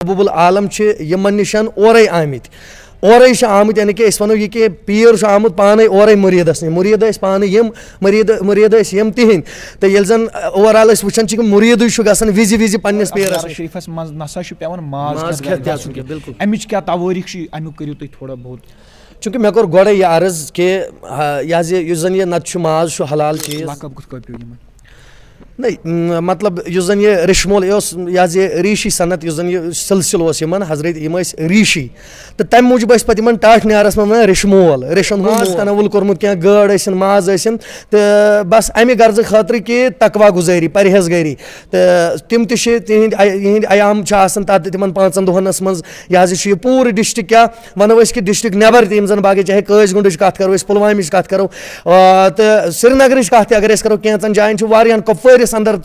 महबूबुल आलम Yemen निशान ओरे आमित ओरे आमुत यानी कि वनो यह पीर आमुत पाने ओरे मुरीदस मुरीद पाने यम मुरीद यम तिहिंद तो ये जन ओवरऑल वुचान मुरीद गसान विजि विजि पन्निस पीरस शरीफस मज नसा पेवान माज बिल्कुल अमिच क्या तवारीख अमुक करियो तुम थोड़ा बहुत चूंकि मे कोर गोड़े यह अर्ज कि यह जन यह नत माज हलाल चीज नहीं मतलब युस जन यह रिशमोल यह रीशी सनत युस जन यह सिलसिल यमन हजरत यम रीशी तो तम मूजूब पे टाठ नारस मे रिशमोल रिशन तनवुल कोर्मुत क्या गड़ माज तो बस अमे गर्ज खतर कि तकवा गुजारी परहेजगारी तो तिम तिहिंद अयाम तिमन 5 दोहनस मज यह पूरे डिस्ट्रिक्ट क्या वनो कि डिस्ट्रिक्ट नेबर तम जन बाकी चाहे कैसगुंड कत करो पुलवाम कत करो तो श्रीनगर कत अगर करो कैंचन जायन वारियान कपवारिस अंदर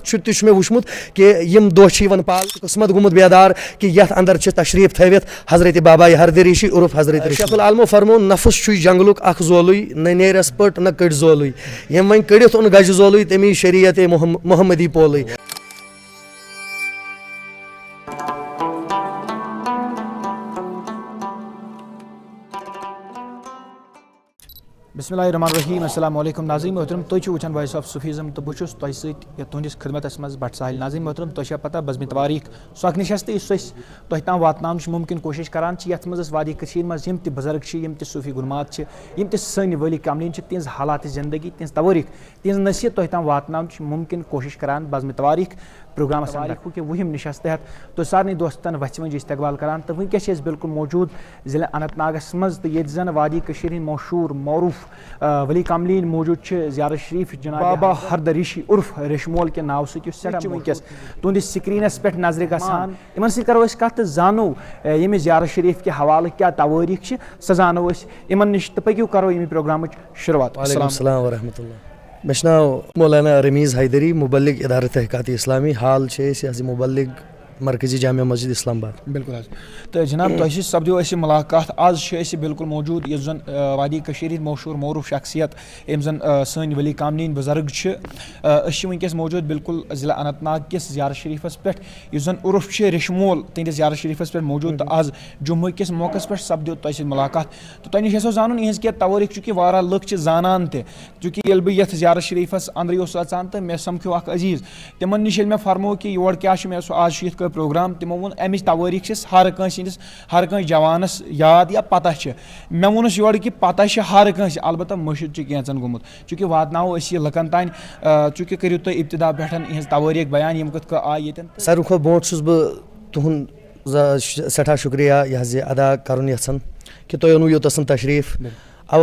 मे वुचमुत कि यम दह पाल किस्मत गुमुत बेदार कि यथ अंदर तशरीफ थवित हजरत बाबा हरद ऋषि उर्फ हजरत शेखुल आलमो फरमो नफस जंगलुक अख जोलुई न नेरस पट न कड़ जोलुई यम वन कड़ित ओन गज जोलुई तमी शरीयत मोहम्मदी पोलुई बिस्मिल्लाहिर्रहमानिर्रहीम अस्सलाम वालेकुम नाज़रीन मोहतरम तुम वुचान वॉइस ऑफ सूफीज़म तो बहुत तुंदिस खिदमत मज बट साहिल नाज़रीन मोहतरम तुम पता बज़म तवारीख सो अक नशस्त तुम ताम वातनान मुमकिन कोशिश करान यथ मज वादी मज यम बुजुर्ग यम सूफी गुलमात यम सन वली कामलीन तिज हालात ज़िंदगी तिज तवारीख तिज नसीहत तुम ताम वातनान मुमकिन कोशिश करान बज़म तवारीख प्रोग्राम तारीखों के वहम निशस्त तहत तो सारे दोस्तन वच मज इस्तकबाल करान तो वनकस बिल्कुल मौजूद ज़िला अनंतनागस मज तो ये जन वादी मशहूर मौरूफ वली कामलीन मौजूद ज़ियारत शरीफ जनाब बाबा हरद ऋषि उर्फ रेशमोल के नाव सह वनकस तुंदिस स्क्रीनस पे नजर गसान इन सो करो कत जानो ये ज़ियारत शरीफ के हवाले क्या तवारीख सह जानो इन नश तो पक्यू करो ये प्रोग्राम शुरुआत। वालेकुम अस्सलाम व रहमतुल्लाह। मे नाव मौलाना रमीज़ हैदरी मुबल्लिग इदारत तहक़ीक़ात इस्लामी हाल मुबल्लिग मरकजी जामिया मस्जिद इस्लामाबाद बिल्कुल तो जनाब तुम सपदो मुलाकात आज बिल्कुल मौजूद इस जन वादी मशहूर मौरूफ शख्सियत यम जन सन वली कामलीन बुजुर्ग वनकस मौजूद बिल्कुल ज़िला अनंतनाग किस ज़ियारत शरीफस पे जन उर्फ रेशमोल तिंदिस ज़ियारत शरीफस पे मौजूद तो आज जुम्मू किस मौके पे सपदो तुम मुलाकात तो तुम नश जान यह क्या तवारीख चूँकि वारा लुक जानान चूँकि ये बह ये ज़ियारत शरीफस अंदर अचान तो मे समख्यो अख अजीज़ तिमन नश मे फरमो कि योर क्या मे आज प्रोग्राम तमो वो अमिच तवारीख हर कंस जवानस याद या पता मे वोनस योर कि पता हर कंस अलबत्त मशद कैंचन गोमुत चूँकि वातनाओ लकन तान चूँकि करियो तुम इब्तिदा पे इहज तवारीख बयान यम कत आय ये सारे खो ब्रोट तुहद सठा शुक्रिया यह अदा कर यन कि तुम ओनू योतसन तशरीफ अव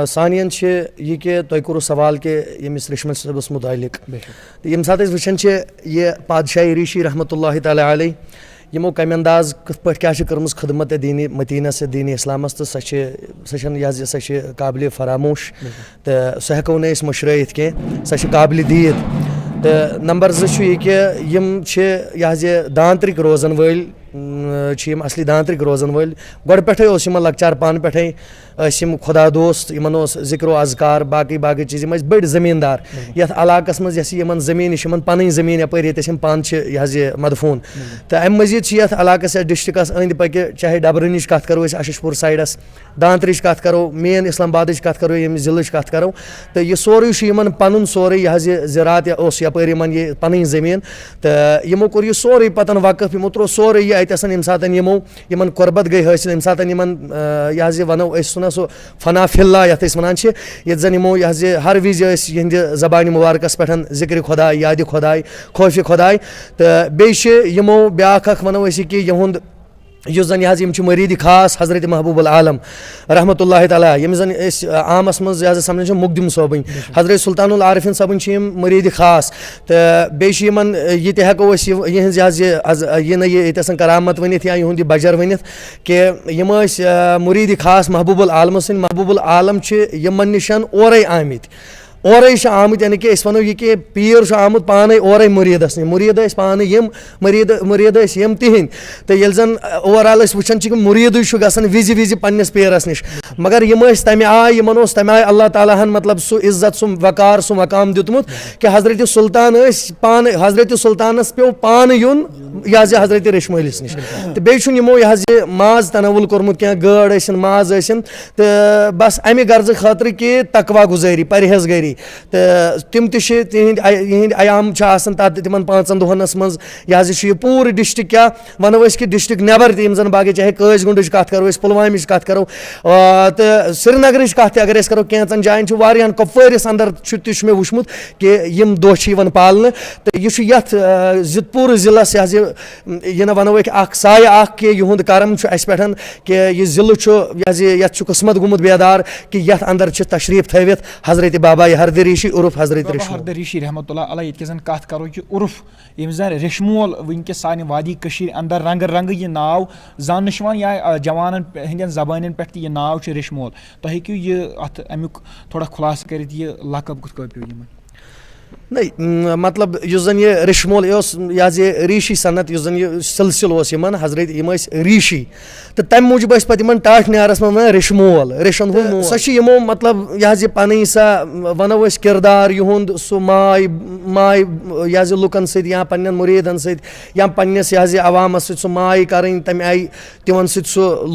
सानियन यह कि तुम कोर सवाल कि यमिस रेशमल सबस मुतालिक यम सात वुचान यह पादशाह ऋषि रहमतुल्लाहि तआला अलैह यमो कम अंदाज कत पे क्या कर्म खदमत दीन मदीना से दीन इस्लामस तो सह काबिल फरामोश तो सह हेको न मशरत कह सह काबिल दीद तो नंबर 2 यह कि यम यह दांत्रिक रोजन वल असली दांत्रिक रोजन वल गोड़ पे लकचार पान पे खुदा दोस्त इन जिक्र अजकार बाकी बाकी चीज़ बड़ ज़मींदार ये इलाकस मज ज़मीन पन ज़मीन यपर ये पान यह मदफून तो अम मजीद ये इलाकस डिस्ट्रिक्स अंद पक चाहे डबरन कत करो अशशपुर साइडस दांतर कत करो मेन इस्लामाबाद कत करो यम जिले कत करो तो यह सोरे पन सोरे यह ज़रात यपर ये पन ज़मीन तो यमो कोर यह सोरे पतन वक़फ यमो त्रो सोरे यह अतन यम सात यमो कुर्बत गई हासिल यम सात यह वनो सो फना फिल्ला ये वन ये जन यमो यह हर विज यहद ज़बान मुबारकस पे जिक्र खुदाई याद खुदाई खौफ खुदाई तो बेमो ब्या वनो कि यहुंद युस जन यह मरीद खास हजरत महबूबुल आलम रहमतुल्लाहि तआला यम जन आमस मज समझ मुकदम सोबन हजरत सुल्तानुल आरिफिन सबन मरीद खास तो बेमन ये हेको यह करामत वनित या यहुंद बजर वनित कि यम मरीद खास महबूबुल आलम महबूबुल आलम यमन निशान ओरे आमित اورے چھِ آمٕتۍ یعنی کہِ أسۍ وَنو یہِ کہِ پیٖر چھُ آمُت پانَے اورے مُریٖدَس نِش مُریٖد ٲسۍ پانہٕ یِم مُریٖد ٲسۍ یِم تِہِنٛدۍ تہٕ ییٚلہِ زَن اوٚوَرآل أسۍ وٕچھان چھِ کہِ مُریٖدٕے چھُ گژھان وِزِ پنٛنِس پیٖرَس نِش مگر یِم ٲسۍ تَمہِ آیہِ یِمَن اوس تَمہِ آیہِ اللہ تعالیٰ ہَن مطلب سُہ عزت سُہ وقار سُہ مقام دیُتمُت کہِ حضرتِ سُلطان ٲسۍ پانہٕ حضرتِ سُلطانَس پیوٚو پانہٕ یُن یہِ حظ یہِ حضرتِ ریٚشہِ مٲلِس نِش تہٕ بیٚیہِ چھُنہٕ یِمو یہِ حظ یہِ ماز تناوُل کوٚرمُت کینٛہہ گٲڈ ٲسِن ماز ٲسِن تہٕ بَس اَمہِ غرضہٕ خٲطرٕ کہِ تقوا گُزٲری پرہیزگٲری تہٕ تِم تہِ چھِ یِہِنٛدۍ عیام چھِ آسان تَتھ تِمَن 5 دۄہَس منٛز یہِ حظ یہِ چھُ یہِ پوٗرٕ ڈِسٹِرٛک کیاہ وَنو أسۍ کہِ ڈِسٹِرٛک نٮ۪بر تہِ یِم زَن باقٕے چاہے قٲضۍ کَتھ کَرو أسۍ پُلوامِچ کَتھ کَرو تہٕ سرینگرٕچ کَتھ تہِ اگر أسۍ کَرو کینٛژَن جایَن چھُ واریاہَن کۄپوٲرِس اَندَر تہِ چھُ مےٚ وٕچھمُت کہِ یِم دۄہ چھِ یِوان پالنہٕ تہٕ یہِ چھُ یَتھ پوٗرٕ ضِلعس یہِ حظ یہِ نہ وَنو أسۍ اَکھ سایہِ اَکھ کہِ یِہُنٛد کرم چھُ اَسہِ پٮ۪ٹھ کہِ یہِ ضِلعہٕ چھُ یہِ حظ یہِ یَتھ چھُ قٕسمت گوٚمُت بیدار کہِ یَتھ اَندَر چھِ تشریٖف تھٲوِتھ حضرتِ بابا ہردٕ ریٖشی عُرُف حضرت ریٖشی رحمتہ اللہ علیہ ییٚتہِ کہِ زَن کَتھ کَرو کہِ عُرُف ییٚمِس زَن ریٚشہِ مول وٕنکٮ۪س سانہِ وادی کٔشیٖرِ اَندَر رنٛگہٕ رنٛگہٕ یہِ ناو زاننہٕ چھُ یِوان یا جوانَن ہٕنٛدٮ۪ن زبانٮ۪ن پٮ۪ٹھ تہِ یہِ ناو چھُ ریٚشہِ مول تُہۍ ہیٚکِو یہِ اَتھ اَمیُک تھوڑا خُلاصہٕ کٔرِتھ یہِ لقب کِتھ کٲٹھۍ پیوٚو یِمَن نہ مطلب یُس زَن یہِ ریٚشہِ مول یہِ اوس یہِ حظ یہِ ریٖشی صنعت یُس زَن یہِ سِلسِلہٕ اوس یِمَن حضرت یِم ٲسۍ ریٖشی تہٕ تَمہِ موٗجوٗب ٲسۍ پَتہٕ یِمَن ٹاٹھ نیرَس منٛز وَنان ریٚشہِ مول ریٚشَن ہُنٛد مول سۄ چھِ یِمو مطلب یہِ حظ یہِ پَنٕنۍ سۄ وَنو أسۍ کِردار یِہُنٛد سُہ ماے یہِ حظ یہِ لُکَن سۭتۍ یا پنٛنٮ۪ن مُریٖدَن سۭتۍ یا پنٛنِس یہِ حظ یہِ عوامَس سۭتۍ سُہ ماے کَرٕنۍ تَمہِ آیہِ تِمَن سۭتۍ سُہ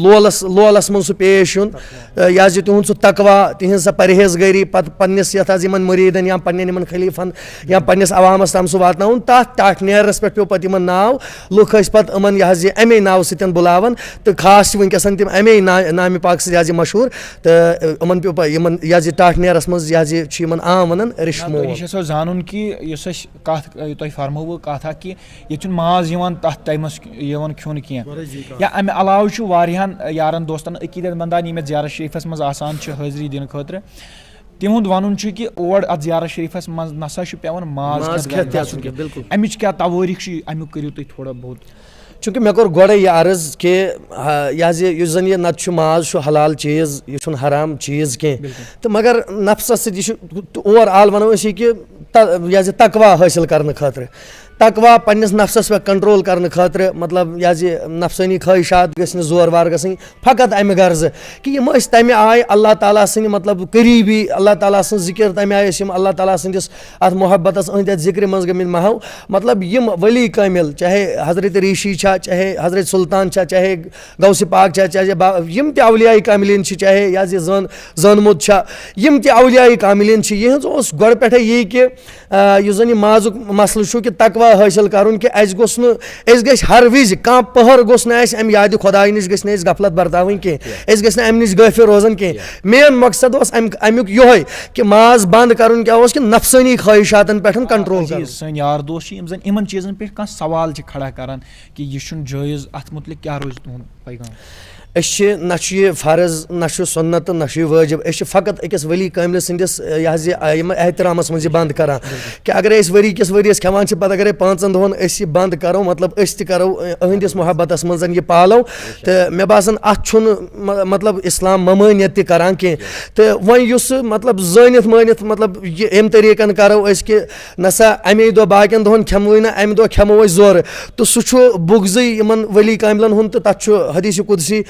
لولَس منٛز سُہ پیش یُن یہِ حظ یہِ تِہُنٛد سُہ تقوا تِہِنٛز سۄ پرہیزگٲری پَتہٕ پنٛنِس یَتھ حظ یِمَن مُریٖدَن یا پنٛنٮ۪ن یِمَن خلیٖفَن یا پنٛنِس عوامَس تام سُہ واتناوُن تَتھ ٹاٹھ نیرنَس پٮ۪ٹھ پیوٚو پَتہٕ یِمَن ناو لُکھ ٲسۍ پَتہٕ یِمَن یہِ حظ یہِ اَمے ناوٕ سۭتۍ بُلاوان تہٕ خاص چھِ وٕنکٮ۪سَن تِم اَمے نامہِ پاک سۭتۍ یہِ حظ یہِ مشہوٗر تہٕ یِمَن پیوٚو پَتہٕ یِمَن یہِ حظ یہِ ٹاٹھ نیرَس منٛز یہِ حظ یہِ چھِ یِمَن عام وَنان ریٚشہِ مول یہِ چھُ اَسہِ زانُن کہِ یُس اَسہِ کَتھ تۄہہِ فرمووٕ کَتھ اکھ کہِ ییٚتہِ چھُنہٕ ماز یِوان تَتھ ٹایمَس یِوان کھیوٚن کینٛہہ یا اَمہِ علاوٕ چھُ واریاہَن یارَن دوستَن عقیٖدت منٛدان یِم یَتھ زیارت شریٖفَس منٛز آسان چھِ حٲضری دِنہٕ خٲطرٕ تِہُنٛد وَنُن چھُ کہِ اور اَتھ زیارت شریٖفَس منٛز نسا چھُ پیٚوان ماز بِلکُل اَمِچ کیاہ توٲریٖخ چھِ اَمیُک کٔرِو تُہۍ تھوڑا بہت چوٗنٛکہِ مےٚ کوٚر گۄڈَے یہِ عرض کہِ یہِ حظ یہِ یُس زَن یہِ نَتہٕ چھُ ماز چھُ حلال چیٖز یہِ چھُنہٕ حرام چیٖز کینٛہہ تہٕ مگر نفسَس سۭتۍ یہِ چھُ اوٚوَرآل وَنو أسۍ یہِ کہِ یہِ حظ یہِ تقوا حٲصِل کَرنہٕ خٲطرٕ تقوا پنٛنِس نفسَس پٮ۪ٹھ کَنٹرول کَرنہٕ خٲطرٕ مطلب یہِ حظ یہِ نفسٲنی خٲہِشات گٔژھۍ نہٕ زور وار گژھٕنۍ فقط اَمہِ غرضہٕ کہِ یِم ٲسۍ تَمہِ آیہِ اللہ تعالیٰ سٕنٛدِ مطلب قریٖبی اللہ تعالیٰ سٕنٛز ذِکِر تَمہِ آیہِ ٲسۍ یِم اللہ تعالیٰ سٕنٛدِس اَتھ محبتَس أنٛدۍ اَتھ ذِکرِ منٛز گٔمٕتۍ محو مطلب یِم ؤلی کٲمِل چاہے حضرت ریٖشی چھا چاہے حضرت سُلطان چھا چاہے غوثِ پاک چھا چاہے یِم تہِ اولیاء کامِلیٖن چھِ چاہے یہِ حظ یہِ زٲنمُت چھا یِم تہِ اولیاء کامِلیٖن چھِ یِہٕنٛز اوس گۄڈٕ پٮ۪ٹھَے یی کہِ یُس زَن یہِ مازُک مسلہٕ چھُ کہِ تقوا حٲصِل کَرُن کہِ اَسہِ گوٚژھ نہٕ أسۍ گٔژھۍ ہر وِزِ کانٛہہ پٔہر گوٚژھ نہٕ اَسہِ اَمہِ یادِ خۄداے نِش گٔژھۍ نہٕ أسۍ غفلت برتاوٕنۍ کینٛہہ أسۍ گٔژھۍ نہٕ اَمہِ نِش غٲفِل روزان کینٛہہ مین مقصد اوس اَمیُک یِہوے کہِ ماز بنٛد کَرُن کیاہ اوس کہِ نفسٲنی خٲہِشاتَن پٮ۪ٹھ کَنٹرول کَرُن سٲنۍ یار دوس چھِ یِم زَن یِمن چیٖزَن پٮ۪ٹھ کانٛہہ سوال چھِ کھڑا کران کہِ یہِ چھُنہٕ جٲیِز اَتھ مُتعلِق کیاہ روزِ تُہُنٛد پیغام أسۍ چھِ نہ چھُ یہِ فرض نہ چھُ سُنت تہٕ نہ چھُ یہِ وٲجِب أسۍ چھِ فقط أکِس ؤلی کٲملِس سٕنٛدِس یہِ حظ یہِ یِم احترامَس منٛز یہِ بنٛد کَران کہِ اگرے أسۍ ؤری کِس ؤرِیَس کھٮ۪وان چھِ پَتہٕ اگرے 5 دۄہَن أسۍ یہِ بنٛد کَرو مطلب أسۍ تہِ کَرو أہٕنٛدِس محبتَس منٛز یہِ پالو تہٕ مےٚ باسان اَتھ چھُنہٕ مطلب اِسلام ممٲنیت تہِ کَران کینٛہہ تہٕ وۄنۍ یُس مطلب زٲنِتھ مٲنِتھ مطلب یہِ اَمہِ طٔریٖقَن کَرو أسۍ کہِ نہ سا اَمے دۄہ باقٕیَن دۄہَن کھٮ۪موٕے نہٕ اَمہِ دۄہ کھٮ۪مو أسۍ زورٕ تہٕ سُہ چھُ بُغضٕے یِمَن ؤلی کاملَن ہُنٛد تہٕ تَتھ چھُ حدیٖثِ قُدسی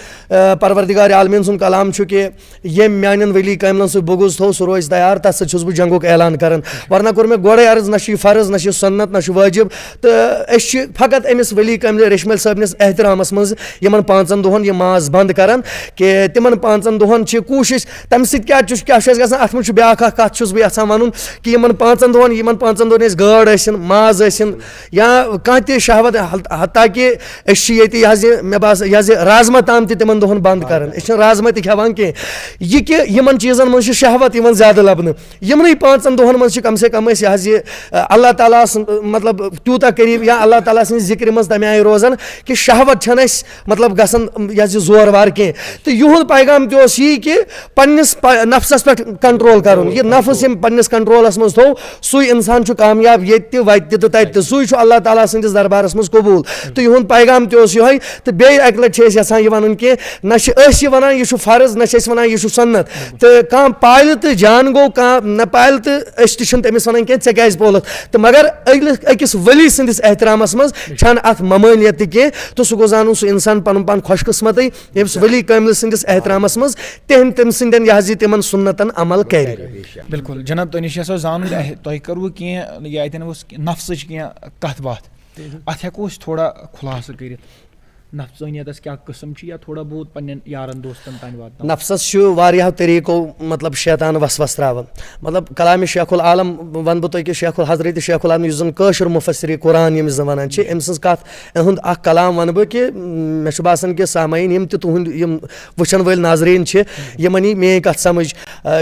پروردِگارِ عالمیٖن سُنٛد کلام چھُ کہِ ییٚمۍ میانٮ۪ن ؤلی کاملَن سۭتۍ بُغض تھوٚو سُہ روزِ تیار تَتھ سۭتۍ چھُس بہٕ جنگُک اعلان کَران ورنہ کوٚر مےٚ گۄڈَے عرض نہ چھُ یہِ فرض نہ چھُ یہِ سُنت نہ چھُ وٲجِب تہٕ أسۍ چھِ فقط أمِس ؤلی کاملہِ ریٚشہِ مٲلۍ صٲبنِس احترامَس منٛز یِمَن 5 دۄہَن یہِ ماز بنٛد کَران کہِ تِمَن 5 دۄہَن چھِ کوٗشِش تَمہِ سۭتۍ کیاہ چھُ اَسہِ گژھان اَتھ منٛز چھُ بیٛاکھ اکھ کَتھ چھُس بہٕ یَژھان وَنُن کہِ یِمَن 5 دۄہَن أسۍ گٲڈ ٲسِن ماز ٲسِن یا کانٛہہ تہِ شہوت حتیٰ کہِ أسۍ چھِ ییٚتہِ یہِ حظ یہِ مےٚ باسان یہِ حظ یہِ رازما تام تہِ تِمَن دۄہَن بنٛد کَران أسۍ چھِنہٕ رازما تہِ کھٮ۪وان کینٛہہ یہِ کہِ یِمَن چیٖزَن منٛز چھِ شہوت یِوان زیادٕ لَبنہٕ یِمنٕے 5 دۄہَن منٛز چھِ کَم سے کَم أسۍ یہِ حظ یہِ اللہ تعالیٰ سُنٛد مطلب تیوٗتاہ قریٖب یا اللہ تعالیٰ سٕنٛزِ ذِکرِ منٛز تَمہِ آیہِ روزان کہِ شہوت چھَنہٕ اَسہِ مطلب گژھان یہِ حظ یہِ زور وار کینٛہہ تہٕ یِہُنٛد پیغام تہِ اوس یی کہِ پنٛنِس نفسَس پٮ۪ٹھ کَنٹرول کَرُن یہِ نفس ییٚمۍ پنٛنِس کَنٹرولَس منٛز تھوٚو سُے اِنسان چھُ کامیاب ییٚتہِ تہِ وَتہِ تہِ تہٕ تَتہِ تہِ سُے چھُ اللہ تعالیٰ سٕنٛدِس دربارَس منٛز قبوٗل تہٕ یِہُنٛد پیغام تہِ اوس یِہوے تہٕ بیٚیہِ اَکہِ لَٹہِ چھِ أسۍ یَژھان یہِ وَنُن کہِ कहें ना वन यह फर्ज ना वन यह सन्नत तो कह पायल तो जान गो कह न पायल तो तमिस वन कह ऐ क्या पोलत तो मगर अकिस वली सदिस एहतरामस मज अत ममानियत कह तो सह गो जान सह इंसान पन पान खुशकिस्मत यम्स वली कामिल सदिस एहतरामस मज तम सद यह तिमन सुन्नतन अमल कर। बिल्कुल जनाब तुह निश जान तुह करू कह नफ्स कह कथ बात अत हेको थोड़ा खुलास कर नफ्सानियत क्या किस्म या थोड़ा बहुत पन्न यारन दोस्तन तान वात नफ्सस वारियाहो तरीको मतलब शैतान वसवस त्रावन मतलब कलाम शेखुल आलम वन बह तुह कि शेखुल हजरत शेखुल आलम जन कशर मुफसर कुरान यमिस वन अम सज कथ अहद अख कलाम वन बह कि मे बासान कि सामाइन यम तुहद यम वुचन वल नाजरीन यमन यी मे कथ समझ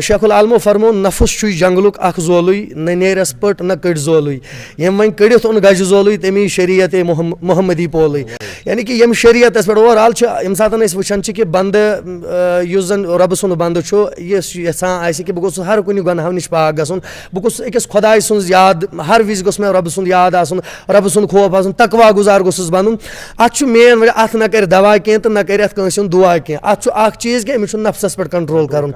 शेखुल आलमो फरमो नफ्स जंगलुक अख जोलुई न नेरस पट न कड़ जोलुई यम वन कड़ित ओन गज जोलुई तमी शरीयत मोहम्मदी पोलुई यानी कि यम शरीयत पे ओवरऑल यम सात वुचान कि बंद जन रब सुन बंद यहां कि बह गोस हर कुछ गुनाहों नश पाक गसन बह गोस अकिस खुदाय सुन याद हर विज गोस मे रब सुन याद आसन रब सुन खौफ आसन तकवा गुजार गोसस बनून अत मेन वजह अत न कर दवा कह तो न कर कंस दुआ कह अत चीज कि अमिस नफ्सस पे कंट्रोल कर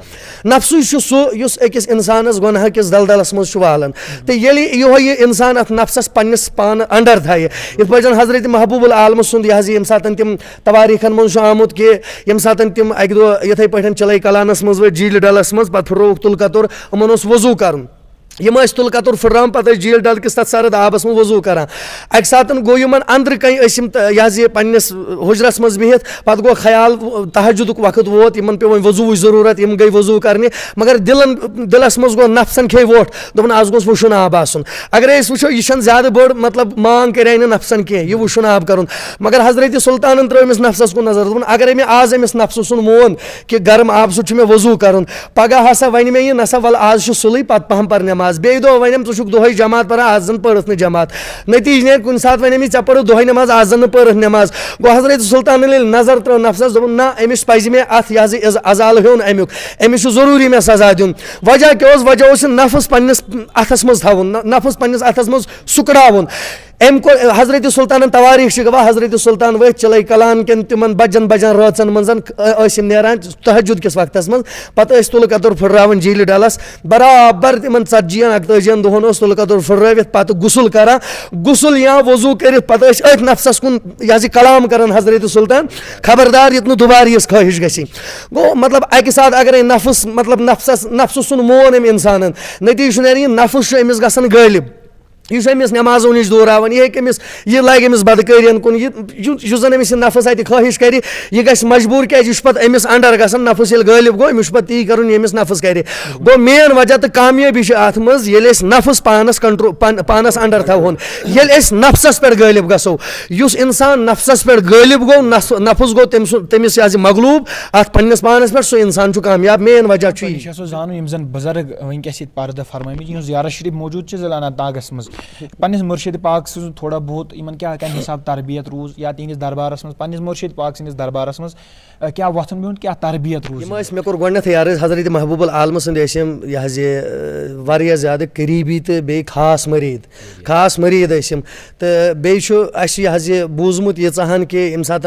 नफ्सु सह अकिस इंसानस गुनाह किस दलदलस मज वालान तो ये इंसान अत नफ्सस पन्निस पान अंडर थाय इत पे हजरत महबूबुल आलम सुंद यह यम सात तम तवारीखन मज आमुत कि यम सात तम अक दो ये पे चलै कलानस मज झील डलस मज पे फुर्रोक तुल कतुर यमन वजू कर यम तुल कतुर फुर्राम पे झील डल किस तथ सरद आबस में वजू करान अक सात गो यमन अंदर कम यह पन्निस हुजरस मज बिहित पे गो ख्याल तहजुदुक वक्त वोत यमन पे वजू जरूरत यम गई वजू करने मगर दिलस मज गो नफ्सन खे वोट दोपन आज गोस वुशुन आब आसन अगर वो यह ज्यादा बड़ मतलब मांग करे नफ्सन कह यह वुशुन आब कर मगर हजरत सुल्तान त्रो अमिस नफ्सस कुन नजर दोपन अगर मे आज अमिस नफ्स सुन मोन कि गर्म आब सु मे वजू कर पगह हसा वन मे यह नसा वल आज सुलई पे पहम पर नमाज बे दो वनम तुक दोहै जमात पर आज जन पढ़ न जमात नतीज ने कुन सात वनम ऐ पढ़ दोहै नमाज आज जन पढ़ नमाज गो हजरत सुल्तान नजर त्रो नफ्सस दोपन ना अमिस पज मे अत यह अजाल हेन अमुक अमिस जरूरी मे सजा दिन वजह क्या वजह नफ्स पन्निस अथस मज थवन नफ्स पन्निस अथस मज सुकड़ावन अम को हजरत सुल्तान तवारीख गवा हजरत सुल्तान वथ चलै कलान कन तिमन बजन बजन राचन मजन नेरान तहजुद किस वक्त मज पे तुल कतुर फुर्रावन झील डलस बराबर तिमन 40-41 दोहन तुल कतुर फुर्रवित पे गुसल करा गुसल या वजू कर पे नफ्सस कुन यह कलाम कर हजरत सुल्तान खबरदार युत दुबार यह ख्वाहिश गसी गो मतलब अक सात अगर नफ्स मतलब नफ्स सुन मोन अम इंसान नतीज नफ्स अमिस गसन गालिब यह अमिस नमाजों नश दूरान यह अमिस यह लगे अमिस बदकारियन कुन यह जन अमिस नफ्स अत ख्वाहिश कर यह गि मजबूर क्या पे अमिस अंडर ग नफ्स ये गालिब गो अमिस पे ती कर यमिस नफ्स कर गो मेन वजह तो कामयाबी अत मज नफ्स पानस कंट्रोल पानस अंडर थवन ये नफ्सस पे गालिब गो युस इंसान नफ्सस पे गालिब गो नफ्स गो तमिस मगलूब अत पन्निस पानस पे सो इंसान कामयाब मेन वजह जान यम जन बुजुर्ग वनकस पर्द फरमाइम ज़ियारत शरीफ मौजूद ज़लाना तागस मज पन्निस मुर्शिद पाक सु थोड़ा बहुत इन क्या कम हिसाब तरबियत रूज या तिहस दरबारस मज पन्निस मुर्शिद पाक सदिस दरबारस मज क्या वथन बिहुन क्या तरबियत रूज मे कोर गोडनेथ यार हजरत महबूबुल आलम सद यह वारिया ज्यादा करीबी तो बे खास मरीद तो बे यह बूजमुत यहन कि यम सात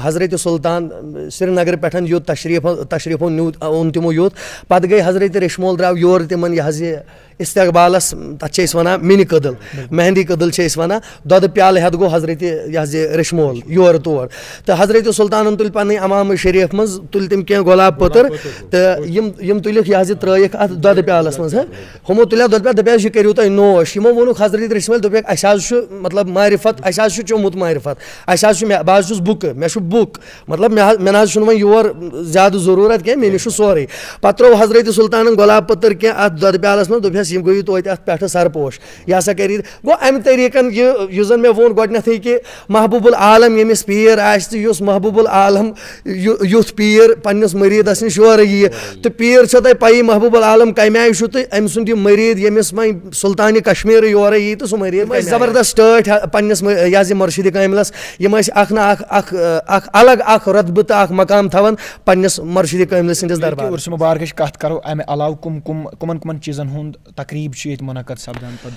हजरत सुल्तान श्रीनगर पे युत तशरीफ ओन तिमो युत पे गई हजरत रेशमोल द्राव योर तिमन यह इस्तकबालस तथ वन मिन कदल मेहंदी कदल वन दोद प्याल हेत गो हजरत यह रेशमोल योर तौर तो हजरत सुल्तान तुल पे अमाम शरीफ मज तुल तम कह गुलाब पतर तो यम तुलिक यह त्रयिक अत दोद प्यालस मज हमो तुल दोद प्याल दपस यह करू तुम नोश यमो वोनुक हजरत रेशमोल दोपक अस मतलब मारिफत अस चोमुत मारिफत बह बुक मे बुक मतलब मे ना वो योर ज्यादा जरूरत कह मे नश सोरे पे त्रो हजरत सुल्तान गुलाब पतर कह अत दोद प्यालस मज दोपस यम गई तो पे सरपोश यह हसा कर गो अम तरीकन यह जन मे वो गोडनेथ कि महबूबुल आलम यमिस पीर आस महबूबुल आलम युथ पीर पन्निस मरीदस नश योर यी तो पीर तुम पी महबूबुल आलम कम आय तो अम सुंद मरीद यमिस वह सुल्तान कश्मीर योर यी तो सह मरीद जबरदस्त स्टर्ट पन्निस यह मुर्शिद कामिलस यम अलग रुतबह तो मकाम थवन पन्निस मुर्शिद कामिल सदिस दरबार उर्स मुबारक कत करो अमे अलाव कुमन चीजन हुंद तकरीब मुनक़द सपदान पे।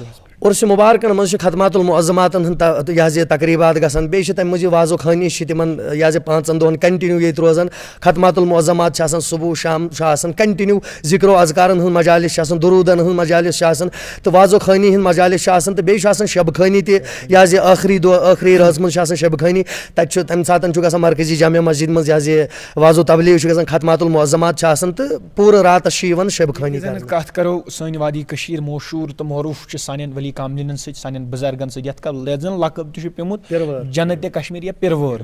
उर्स मुबारकन मज खतमातुल मुअज़्ज़मातन हंद यह तकरीबात गसन बे तम मजी वाजो खानी तिमन यह 5 दोहन कंटिन्यू ये रोजान खतमातुल मुअज़्ज़मात सुबह शाम कंटिन्यू ज़िक्रो अज़कारन हंद मजालिस दुरूदन हंद मजालिस तो वाजो खानी हंद मजालिस तो बे शब खानी तह आखिरी दह आखिरी रहस मज शब खानी तम सात मरकजी जामिया मस्जिद मज वाजो तबलीग गसान खतमातुल मुअज़्ज़मात तो पूरे रात शब खानी कत करो सन वादी कशीर मशहूर तो मरूफ सान वली कामलिन सान बुजुर्गन सत जन लकब तुमुत जन्नत कश्मीर या पिरवोर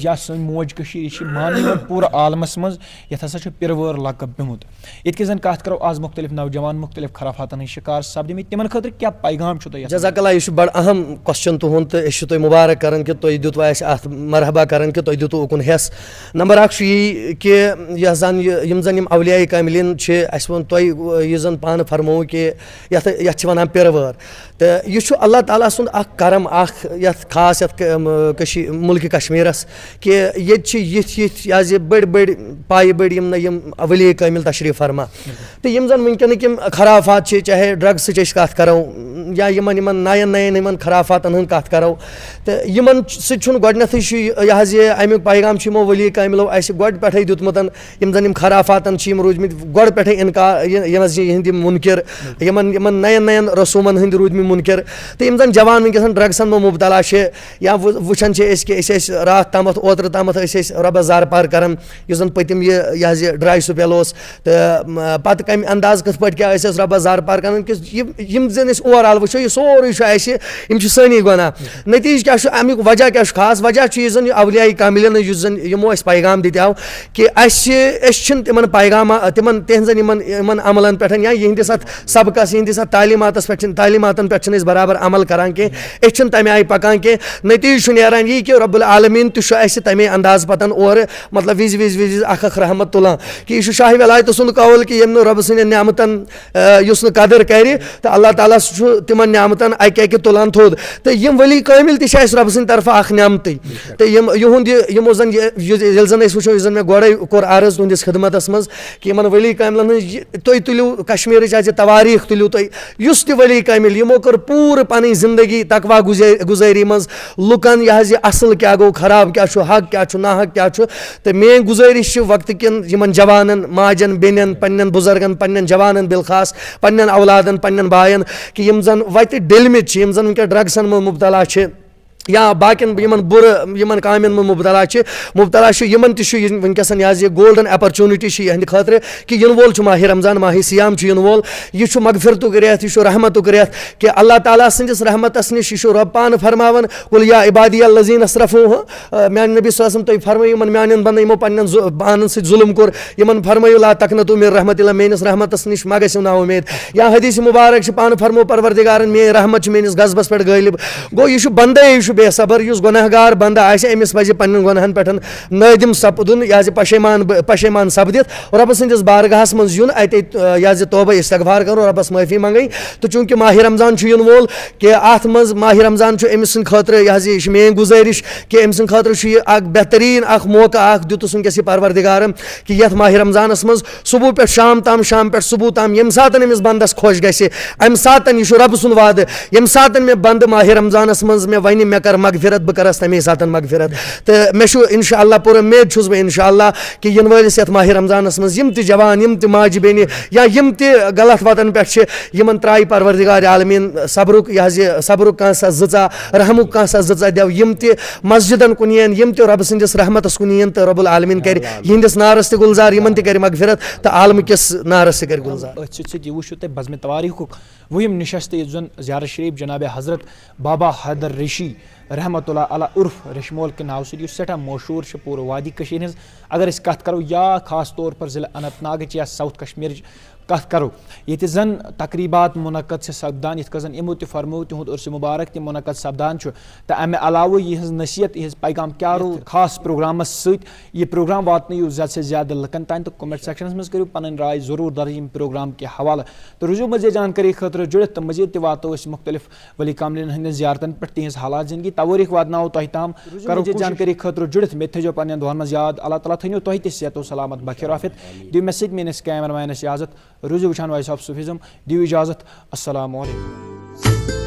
या सन मोज कशीर मान पूरे आलमस मज यथ हसा पिरवोर लकब पेमुत ये जन कत करो आज मुख्तलिफ नौजवान मुख्तलिफ खराफातन शिकार सपदमित तिमन खतर क्या पैगाम जज़ाकल्लाह यह बड़ अहम क्वेश्चन तुहद तो तुम मुबारक कर कि तुम दुत अत मरहबा कर कि तुम दुत उकुन हेस नंबर अख यी कि यह जन अवलिया कामिलिन वो तुम जन पान फरमो कि ये वन पिरवर तो यह अल्लाह ताला सुंद करम खास मुल्क कश्मीरस कि ये बड़ बड़ पाए बड़ वली कामिल तशरीफ फरमा तो जन वनकन खराफात चाहे ड्रग्स कत करो या नयन नयन खराफातन हंद कत करो तो इन सगोथ यह अमुक पैगाम यमो वली कामिलो गोड पे दुतमुत जन खराफातन रूदमित गोड पे इनकार यहद मुनकर नयन नयन रसूमन हंद रूदमित मुनकर तो जन जवान वनकस ड्रग्सन में मुबतला या वुचान कि रात तम ओतर तम रबस जार पार कर जन पतिम यह ड्राई स्पेल तो पत कम अंदाज कत पे क्या रबस जार पार कर जन ओवरऑल वो यह सोरे सानी गुना नतीज क्या अमुक वजह क्या खास वजह जन अवलिया कामिलिन जन यमो पैगाम दित्याव कि तिमन पैगाम तिमन तिहन अमलन पे या यहंदिस सबकस यहंदिस तालीमातन पे बराबर अमल करान कह तमे आय पकान कह नतीज नीरान यी कि रब्बुल आलमीन तमे अंदाज पतन और मतलब विज विज विज अख रहमत तुलान कि यह शाह वलायत सुंद कौल कि यम रब सन नियामतन कदर कर तो अल्लाह ताला तिमन नियामतन अक तुलान थोद तो यम वली कामिल तह रब सद तरफा अख नियामत तो युंद यमो जन जन वो जन मे गोड़े कोर अर्ज तुंदिस खिदमतस मज कि इन वली कामिलन तुम तुलू कश्मीर तवारीख तुलू तुस तह वली कामिल यमो कर पूरे पन जिंदगी तकवा गुजारी मज लुकन यह असल क्या गो खराब क्या हक क्या ना हक क्या तो मेन गुजारिश वक्त किन जवानन माजन बेन पन्न बुजुर्गन पन्न जवानन बिलखास पन्न औलादन पन्न बायन कि जन वत डिलमित जन वनक ड्रग्सन में मुबतला या बाकिन बुर कामन में मुबतला यमन तनकस यह गोल्डन अपरचुनिटी यहद खतर कि इन वोल माह रमजान माह सियाम इन वोल यह मगफिरत रेत यह रहमत रेत कि अल्लाह ताला सदिस रहमतस निश यह रब पान फरमान कुल या इबादी अल्लज़ीन असरफू मान नबी सल्लल्लाहु तुम फरमायु मान बंद यमो पन्न पान जुल्म कोर यमन फरमायु ला तकनतु मिन रहमतिल्लाह मेनिस रहमतस निश मा गसियो ना उम्मीद या हदीस मुबारक पान फरमो परवरदिगारन मे रहमत मेनिस गज़बस पे गालिब गो यह बंदे बेसबर इस गुनहगार बंद अमिस पज पन्न गुनहन पे नादिम सपदुन यह पशेमान सपदित रब सदिस बारगाहस मज यून अत तौबा इस्तगफार कर रबस माफ़ी मंगई तो चूंकि माह रमजान इन वोल कि अत मज माह रमजान अमिस खतर यह मेन गुजारिश कि अमिस खतर बेहतरीन मौका दुतस वनकस परवरदिगारन कि यथ माह रमजानस मज सुबह पे शाम पे सुबह ताम यम सात अमिस बंदस खुश गि अम सात यह रब सुंद वाद यम सात मे बंद माह रमजानस मज मे वन मे कर मगफिरत बह करस तमे सात मगफिरत तो मे इंशाअल्लाह पूरा उम्मीद छुस बह इंशाअल्लाह कि इन वलिस यथ माह रमजानस मज यम ति जवान यम ति माज बेनि या यम ति गलत वतन पे यमन त्राय परवरदिगार आलमीन सब्रुक यह सब्रुक कह सा जचा रहमुक कह सा जचा देव यम ति मस्जिदन कुन यन यम ति रब सदिस रहमतस कुन यन तो रब्बुल आलमीन कर यहंदिस नारस ते गुलजार यमन ति कर मगफिरत तो आलम किस नारस से कर गुलजार यह वो तुम बज़्म तवारीख वहम नशस्त जन ज़ियारत शरीफ जनाब हज़रत बाबा हैदर ऋषि रहमतुल्लाह अलैह उर्फ रिशमोल के नाव से सठा मशहूर पूरे वादी कशीर हज अगर कत करो या खास तौर पर ज़िला अनंतनाग या साउथ कश्मीर कत करो ये जन तकरीबात मुनक़द से सपदान यथ जन यमो त फरमो तिहुद उर्स मुबारक तम मुनक़द सपदान तो अमे अलाव यह नसीहत यह पैगाम क्या रो खास प्रोग्रामस सह प्रोग्राम वातन ज़्यादा से ज़्यादा लकन तान तो कमेंट सेक्शनस में करो पन राय ज़रूर दर्ज प्रोग्राम के हवाले तो रुजू मज़ीद जानकारी खतर जुड़ित तो मज़ीद वातो मुख्तलिफ वली कामिलिन हंद ज़ियारतन पे तिहज हालात ज़िंदगी तवारीख वादनाओ तह ताम करो जानकारी खतर जुड़ित मे थो पन्न दुहन मज याद अल्लाह ताला थो तह तहत सलामत बखिर आफियत दिव मे सत मेनिस कैमरामैनस इजाज़त रुजू वुचान वॉइस ऑफ सूफिज़म दिव इजाज़त अस्सलामु अलैकुम।